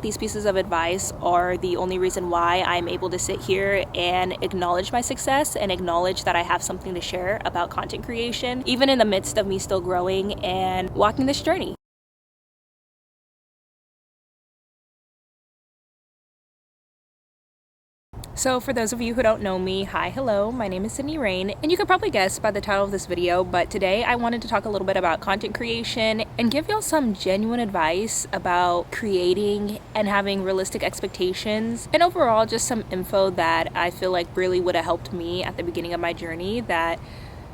These pieces of advice are the only reason why I'm able to sit here and acknowledge my success and acknowledge that I have something to share about content creation, even in the midst of me still growing and walking this journey. So for those of you who don't know me, hi, hello, my name is Sydney Rain, and you could probably guess by the title of this video, but today I wanted to talk a little bit about content creation and give y'all some genuine advice about creating and having realistic expectations, and overall just some info that I feel like really would have helped me at the beginning of my journey that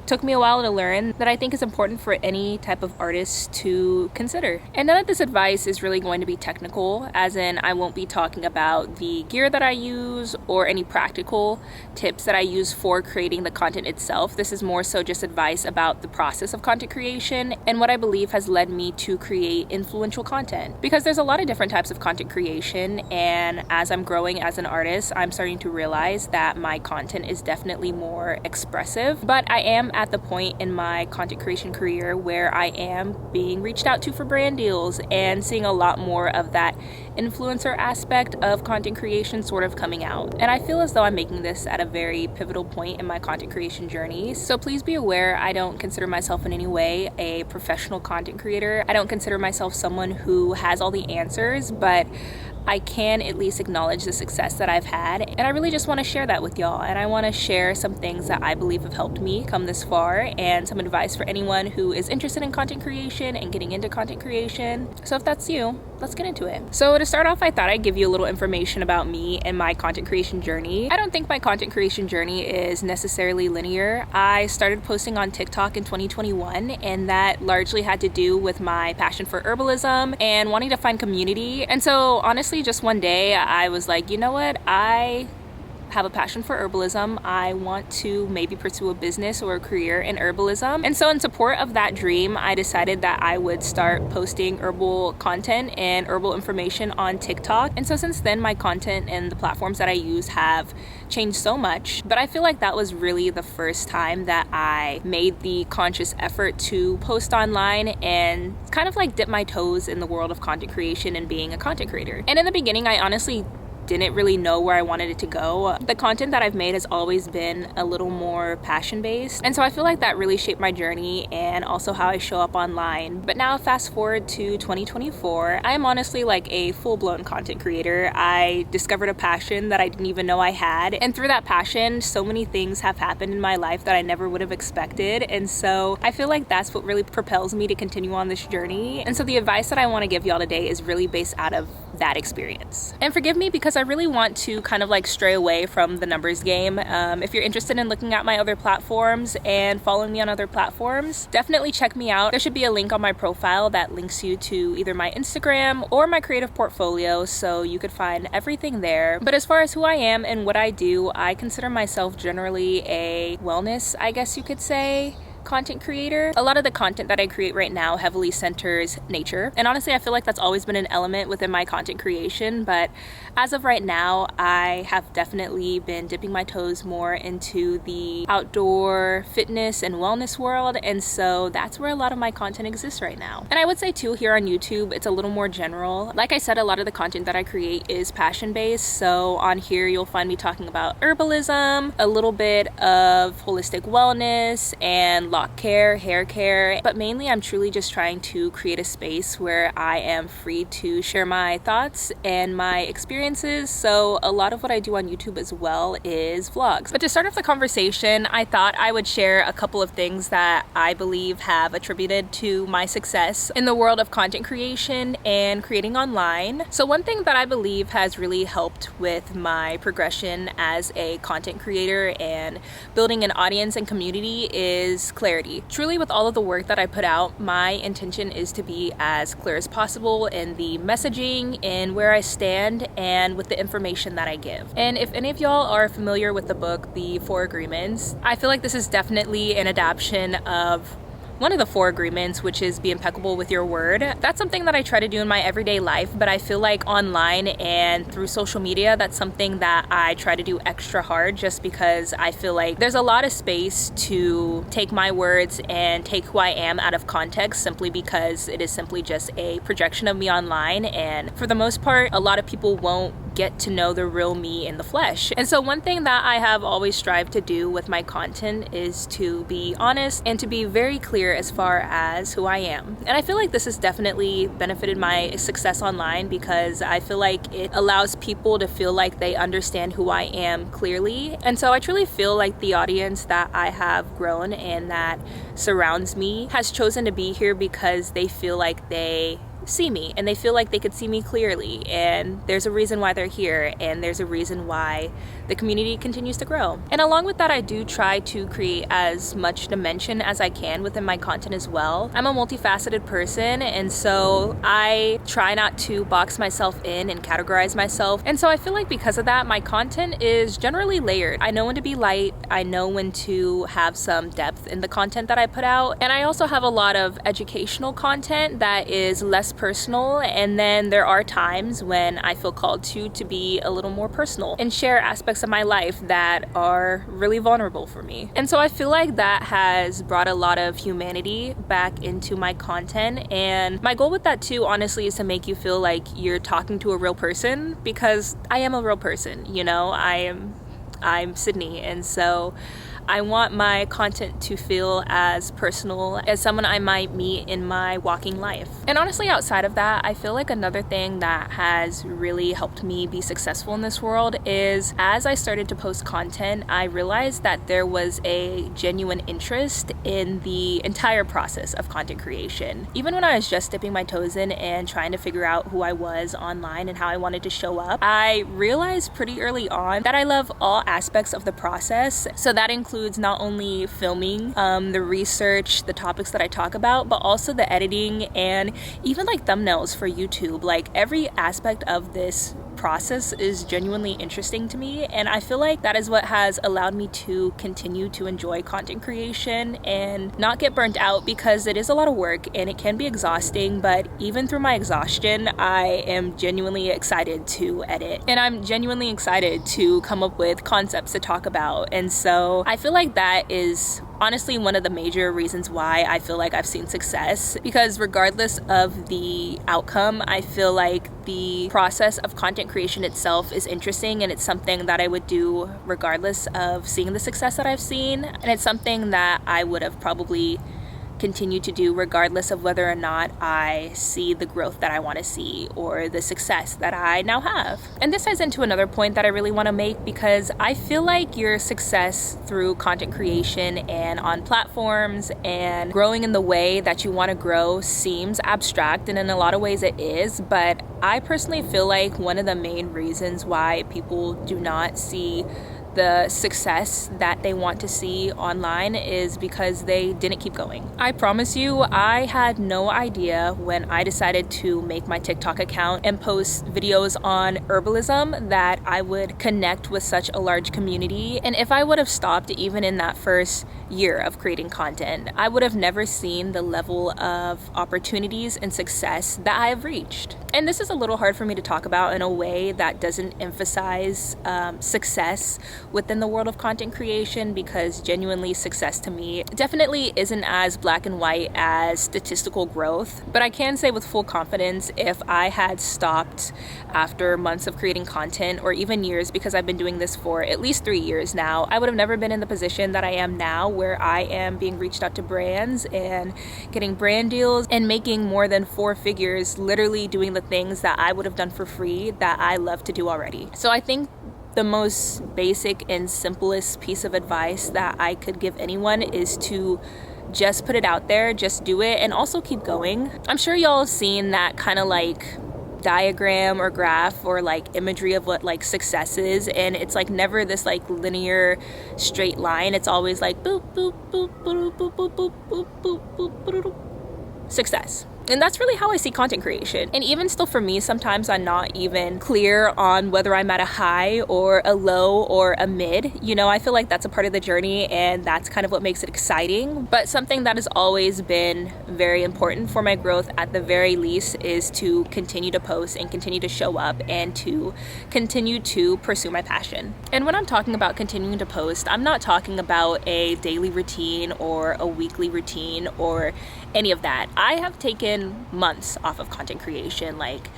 took me a while to learn, that I think is important for any type of artist to consider. And none of this advice is really going to be technical, as in I won't be talking about the gear that I use or any practical tips that I use for creating the content itself. This is more so just advice about the process of content creation and what I believe has led me to create influential content. Because there's a lot of different types of content creation, and as I'm growing as an artist, I'm starting to realize that my content is definitely more expressive, but I am at the point in my content creation career where I am being reached out to for brand deals and seeing a lot more of that influencer aspect of content creation sort of coming out. And I feel as though I'm making this at a very pivotal point in my content creation journey. So please be aware, I don't consider myself in any way a professional content creator. I don't consider myself someone who has all the answers, but I can at least acknowledge the success that I've had, and I really just want to share that with y'all. And I want to share some things that I believe have helped me come this far, and some advice for anyone who is interested in content creation and getting into content creation. So if that's you, let's get into it. So to start off, I thought I'd give you a little information about me and my content creation journey. I don't think my content creation journey is necessarily linear. I started posting on TikTok in 2021, and that largely had to do with my passion for herbalism and wanting to find community. And so honestly, just one day I was like, you know what, I have a passion for herbalism. I want to maybe pursue a business or a career in herbalism. And so in support of that dream, I decided that I would start posting herbal content and herbal information on TikTok. And so since then, my content and the platforms that I use have changed so much. But I feel like that was really the first time that I made the conscious effort to post online and kind of like dip my toes in the world of content creation and being a content creator. And in the beginning, I honestly didn't really know where I wanted it to go. The content that I've made has always been a little more passion-based, and so I feel like that really shaped my journey and also how I show up online. But now fast forward to 2024, I'm honestly like a full-blown content creator. I discovered a passion that I didn't even know I had, and through that passion, so many things have happened in my life that I never would have expected, and so I feel like that's what really propels me to continue on this journey. And so the advice that I want to give y'all today is really based out of that experience. And forgive me because I really want to kind of like stray away from the numbers game. If you're interested in looking at my other platforms and following me on other platforms, definitely check me out. There should be a link on my profile that links you to either my Instagram or my creative portfolio, so you could find everything there. But as far as who I am and what I do, I consider myself generally a wellness, I guess you could say, content creator. A lot of the content that I create right now heavily centers nature, and honestly I feel like that's always been an element within my content creation, but as of right now I have definitely been dipping my toes more into the outdoor fitness and wellness world, and so that's where a lot of my content exists right now. And I would say too, here on YouTube it's a little more general. Like I said, a lot of the content that I create is passion based, so on here you'll find me talking about herbalism, a little bit of holistic wellness and lock care, hair care, but mainly I'm truly just trying to create a space where I am free to share my thoughts and my experiences. So a lot of what I do on YouTube as well is vlogs. But to start off the conversation, I thought I would share a couple of things that I believe have attributed to my success in the world of content creation and creating online. So one thing that I believe has really helped with my progression as a content creator and building an audience and community is clarity. Truly, with all of the work that I put out, my intention is to be as clear as possible in the messaging and where I stand and with the information that I give. And if any of y'all are familiar with the book, The 4 Agreements, I feel like this is definitely an adaptation of one of the 4 agreements, which is be impeccable with your word. That's something that I try to do in my everyday life, but I feel like online and through social media, that's something that I try to do extra hard, just because I feel like there's a lot of space to take my words and take who I am out of context, simply because it is simply just a projection of me online, and for the most part, a lot of people won't get to know the real me in the flesh. And so one thing that I have always strived to do with my content is to be honest and to be very clear as far as who I am. And I feel like this has definitely benefited my success online, because I feel like it allows people to feel like they understand who I am clearly. And so I truly feel like the audience that I have grown and that surrounds me has chosen to be here because they feel like they see me and they feel like they could see me clearly, and there's a reason why they're here, and there's a reason why the community continues to grow. And along with that, I do try to create as much dimension as I can within my content as well. I'm a multifaceted person, and so I try not to box myself in and categorize myself, and so I feel like because of that, my content is generally layered. I know when to be light, I know when to have some depth in the content that I put out, and I also have a lot of educational content that is less personal, and then there are times when I feel called to be a little more personal and share aspects of my life that are really vulnerable for me. And so I feel like that has brought a lot of humanity back into my content, and my goal with that too, honestly, is to make you feel like you're talking to a real person, because I am a real person, you know. I'm Sydney, and so I want my content to feel as personal as someone I might meet in my walking life. And honestly, outside of that, I feel like another thing that has really helped me be successful in this world is, as I started to post content, I realized that there was a genuine interest in the entire process of content creation. Even when I was just dipping my toes in and trying to figure out who I was online and how I wanted to show up, I realized pretty early on that I love all aspects of the process. So that includes not only filming, the research, the topics that I talk about, but also the editing and even like thumbnails for YouTube. Like, every aspect of this process is genuinely interesting to me, and I feel like that is what has allowed me to continue to enjoy content creation and not get burnt out, because it is a lot of work and it can be exhausting. But even through my exhaustion, I am genuinely excited to edit, and I'm genuinely excited to come up with concepts to talk about. And so I feel like that is honestly one of the major reasons why I feel like I've seen success, because regardless of the outcome, I feel like the process of content creation itself is interesting, and it's something that I would do regardless of seeing the success that I've seen, and it's something that I would have probably continue to do regardless of whether or not I see the growth that I want to see or the success that I now have. And this ties into another point that I really want to make, because I feel like your success through content creation and on platforms and growing in the way that you want to grow seems abstract, and in a lot of ways it is, but I personally feel like one of the main reasons why people do not see the success that they want to see online is because they didn't keep going. I promise you, I had no idea when I decided to make my TikTok account and post videos on herbalism that I would connect with such a large community. And if I would have stopped even in that first year of creating content, I would have never seen the level of opportunities and success that I have reached. And this is a little hard for me to talk about in a way that doesn't emphasize success within the world of content creation, because genuinely success to me definitely isn't as black and white as statistical growth. But I can say with full confidence, if I had stopped after months of creating content, or even years, because I've been doing this for at least 3 years now, I would have never been in the position that I am now, where I am being reached out to brands and getting brand deals and making more than 4 figures, literally doing the things that I would have done for free that I love to do already. So I think the most basic and simplest piece of advice that I could give anyone is to just put it out there, just do it, and also keep going. I'm sure y'all have seen that kind of like diagram or graph or like imagery of what like success is, and it's like never this like linear straight line. It's always like boop boop boop boop boop boop boop boop boop boop boop. Success. And that's really how I see content creation. And even still for me, sometimes I'm not even clear on whether I'm at a high or a low or a mid. You know, I feel like that's a part of the journey, and that's kind of what makes it exciting. But something that has always been very important for my growth at the very least is to continue to post and continue to show up and to continue to pursue my passion. And when I'm talking about continuing to post, I'm not talking about a daily routine or a weekly routine or any of that. I have taken months off of content creation, like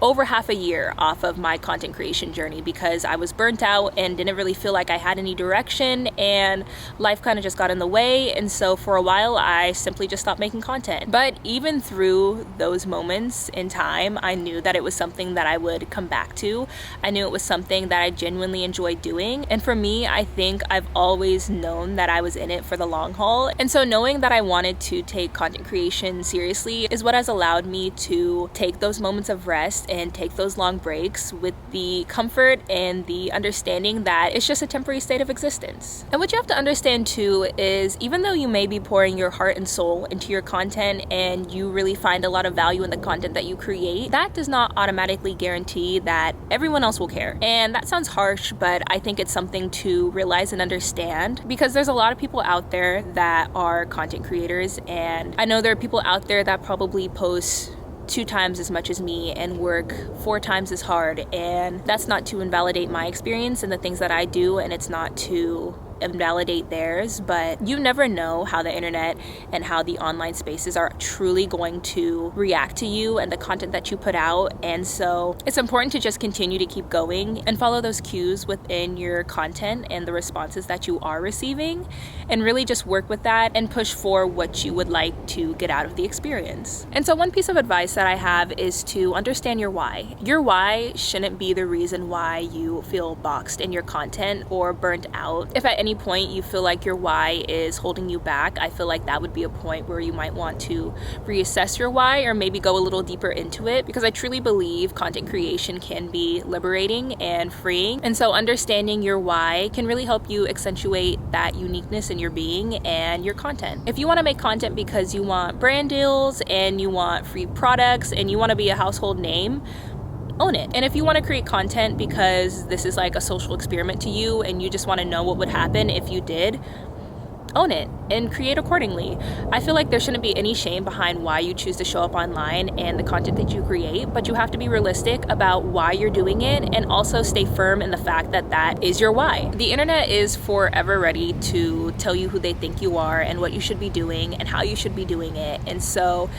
over half a year off of my content creation journey, because I was burnt out and didn't really feel like I had any direction, and life kind of just got in the way. And so for a while I simply just stopped making content. But even through those moments in time, I knew that it was something that I would come back to. I knew it was something that I genuinely enjoyed doing. And for me, I think I've always known that I was in it for the long haul. And so knowing that I wanted to take content creation seriously is what has allowed me to take those moments of rest and take those long breaks with the comfort and the understanding that it's just a temporary state of existence. And what you have to understand too is, even though you may be pouring your heart and soul into your content and you really find a lot of value in the content that you create, that does not automatically guarantee that everyone else will care. And that sounds harsh, but I think it's something to realize and understand, because there's a lot of people out there that are content creators, and I know there are people out there that probably post 2 times as much as me and work 4 times as hard. And that's not to invalidate my experience and the things that I do, and it's not to invalidate theirs, but you never know how the internet and how the online spaces are truly going to react to you and the content that you put out. And so it's important to just continue to keep going and follow those cues within your content and the responses that you are receiving, and really just work with that and push for what you would like to get out of the experience. And so one piece of advice that I have is to understand your why. Your why shouldn't be the reason why you feel boxed in your content or burnt out. If at any point you feel like your why is holding you back, I feel like that would be a point where you might want to reassess your why, or maybe go a little deeper into it, because I truly believe content creation can be liberating and freeing. And so understanding your why can really help you accentuate that uniqueness in your being and your content. If you want to make content because you want brand deals and you want free products and you want to be a household name, own it. And if you want to create content because this is like a social experiment to you and you just want to know what would happen if you did, own it and create accordingly. I feel like there shouldn't be any shame behind why you choose to show up online and the content that you create, but you have to be realistic about why you're doing it, and also stay firm in the fact that that is your why. The internet is forever ready to tell you who they think you are and what you should be doing and how you should be doing it. And so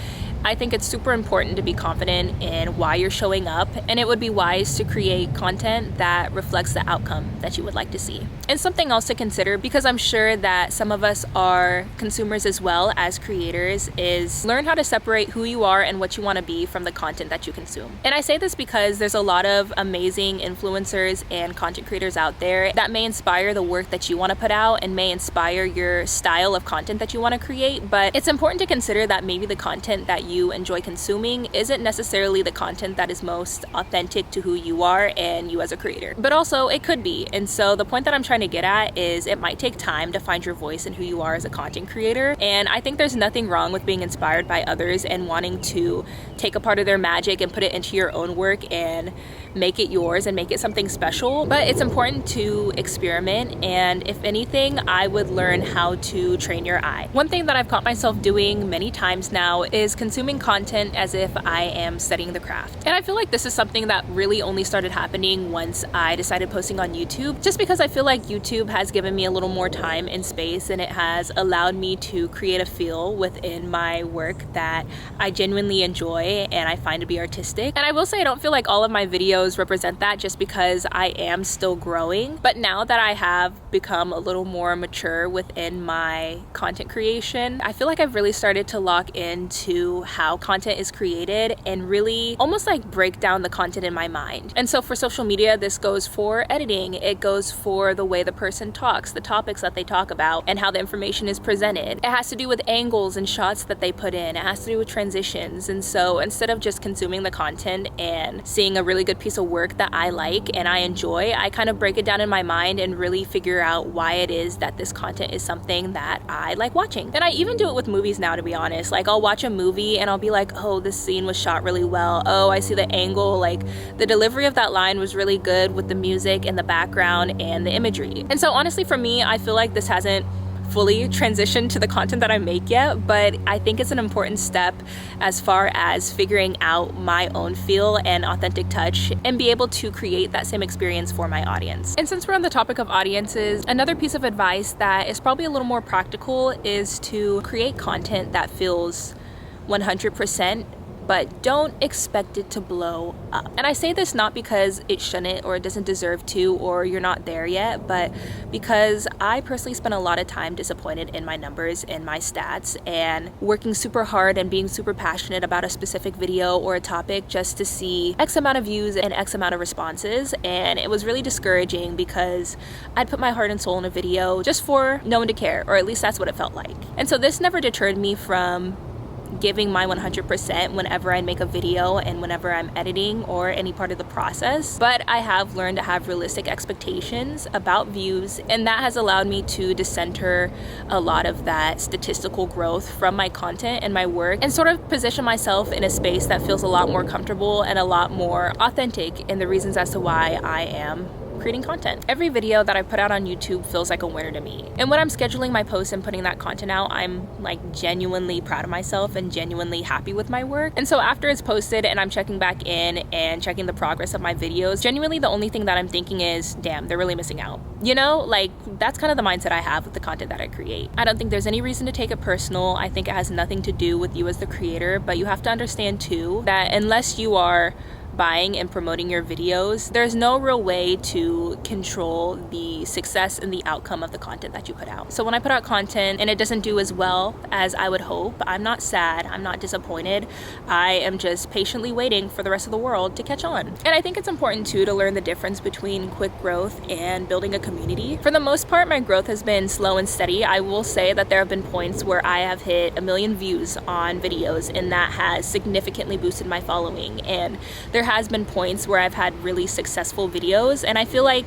I think it's super important to be confident in why you're showing up, and it would be wise to create content that reflects the outcome that you would like to see. And something else to consider, because I'm sure that some of us are consumers as well as creators, is learn how to separate who you are and what you want to be from the content that you consume. And I say this because there's a lot of amazing influencers and content creators out there that may inspire the work that you want to put out and may inspire your style of content that you want to create, but it's important to consider that maybe the content that you enjoy consuming isn't necessarily the content that is most authentic to who you are and you as a creator. But also it could be. And so the point that I'm trying to get at is it might take time to find your voice and who you are as a content creator. And I think there's nothing wrong with being inspired by others and wanting to take a part of their magic and put it into your own work and make it yours and make it something special. But it's important to experiment, and if anything, I would learn how to train your eye. One thing that I've caught myself doing many times now is consuming content as if I am studying the craft. And I feel like this is something that really only started happening once I decided posting on YouTube, just because I feel like YouTube has given me a little more time and space, and it has allowed me to create a feel within my work that I genuinely enjoy and I find to be artistic. And I will say I don't feel like all of my videos represent that, just because I am still growing. But now that I have become a little more mature within my content creation, I feel like I've really started to lock into how content is created and really almost like break down the content in my mind. And so for social media, this goes for editing, it goes for the way the person talks, the topics that they talk about, and how the information is presented. It has to do with angles and shots that they put in. It has to do with transitions. And so instead of just consuming the content and seeing a really good piece of work that I like and I enjoy, I kind of break it down in my mind and really figure out why it is that this content is something that I like watching. And I even do it with movies now, to be honest. Like I'll watch a movie and I'll be like, oh, this scene was shot really well. Oh, I see the angle. Like, the delivery of that line was really good with the music and the background and the imagery. And so honestly, for me, I feel like this hasn't fully transitioned to the content that I make yet, but I think it's an important step as far as figuring out my own feel and authentic touch and be able to create that same experience for my audience. And since we're on the topic of audiences, another piece of advice that is probably a little more practical is to create content that feels 100%, but don't expect it to blow up. And I say this not because it shouldn't or it doesn't deserve to or you're not there yet, but because I personally spent a lot of time disappointed in my numbers and my stats and working super hard and being super passionate about a specific video or a topic just to see X amount of views and X amount of responses. And it was really discouraging because I'd put my heart and soul in a video just for no one to care, or at least that's what it felt like. And so this never deterred me from giving my 100% whenever I make a video and whenever I'm editing or any part of the process. But I have learned to have realistic expectations about views, and that has allowed me to decenter a lot of that statistical growth from my content and my work and sort of position myself in a space that feels a lot more comfortable and a lot more authentic in the reasons as to why I am creating content. Every video that I put out on YouTube feels like a winner to me. And when I'm scheduling my posts and putting that content out, I'm like genuinely proud of myself and genuinely happy with my work. And so after it's posted and I'm checking back in and checking the progress of my videos, genuinely the only thing that I'm thinking is, damn, they're really missing out. You know, like that's kind of the mindset I have with the content that I create. I don't think there's any reason to take it personal. I think it has nothing to do with you as the creator, but you have to understand too that unless you are buying and promoting your videos, there's no real way to control the success and the outcome of the content that you put out. So when I put out content and it doesn't do as well as I would hope, I'm not sad, I'm not disappointed. I am just patiently waiting for the rest of the world to catch on. And I think it's important too to learn the difference between quick growth and building a community. For the most part, my growth has been slow and steady. I will say that there have been points where I have hit 1 million views on videos, and that has significantly boosted my following. And there has been points where I've had really successful videos, and I feel like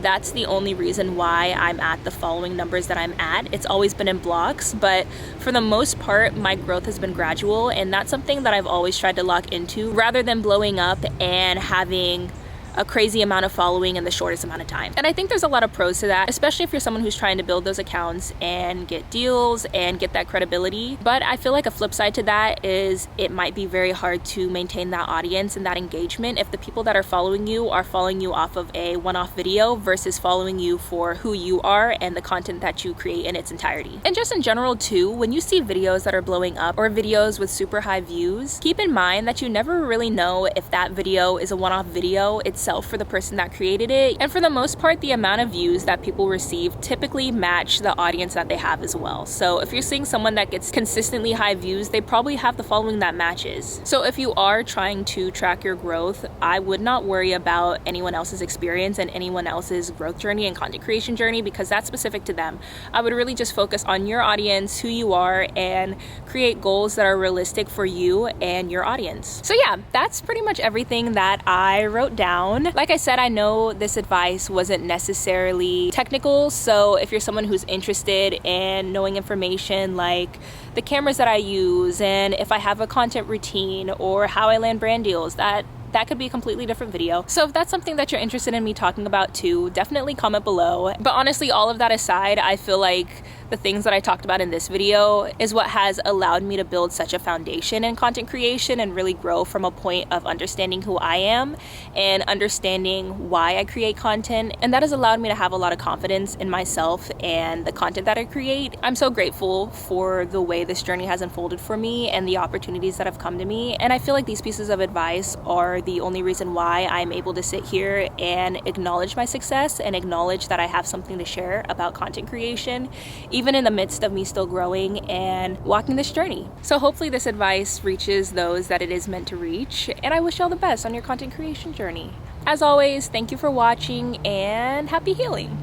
that's the only reason why I'm at the following numbers that I'm at. It's always been in blocks, but for the most part, my growth has been gradual, and that's something that I've always tried to lock into rather than blowing up and having a crazy amount of following in the shortest amount of time. And I think there's a lot of pros to that, especially if you're someone who's trying to build those accounts and get deals and get that credibility. But I feel like a flip side to that is it might be very hard to maintain that audience and that engagement if the people that are following you off of a one-off video versus following you for who you are and the content that you create in its entirety. And just in general too, when you see videos that are blowing up or videos with super high views, keep in mind that you never really know if that video is a one-off video itself for the person that created it. And for the most part, the amount of views that people receive typically match the audience that they have as well. So if you're seeing someone that gets consistently high views, they probably have the following that matches. So if you are trying to track your growth, I would not worry about anyone else's experience and anyone else's growth journey and content creation journey, because that's specific to them. I would really just focus on your audience, who you are, and create goals that are realistic for you and your audience. So yeah, that's pretty much everything that I wrote down. Like I said, I know this advice wasn't necessarily technical, so if you're someone who's interested in knowing information like the cameras that I use and if I have a content routine or how I land brand deals, that could be a completely different video. So if that's something that you're interested in me talking about too, definitely comment below. But honestly, all of that aside, I feel like the things that I talked about in this video is what has allowed me to build such a foundation in content creation and really grow from a point of understanding who I am and understanding why I create content. And that has allowed me to have a lot of confidence in myself and the content that I create. I'm so grateful for the way this journey has unfolded for me and the opportunities that have come to me. And I feel like these pieces of advice are the only reason why I'm able to sit here and acknowledge my success and acknowledge that I have something to share about content creation, even in the midst of me still growing and walking this journey. So hopefully this advice reaches those that it is meant to reach, and I wish you all the best on your content creation journey. As always, thank you for watching and happy healing.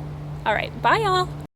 All right, bye y'all.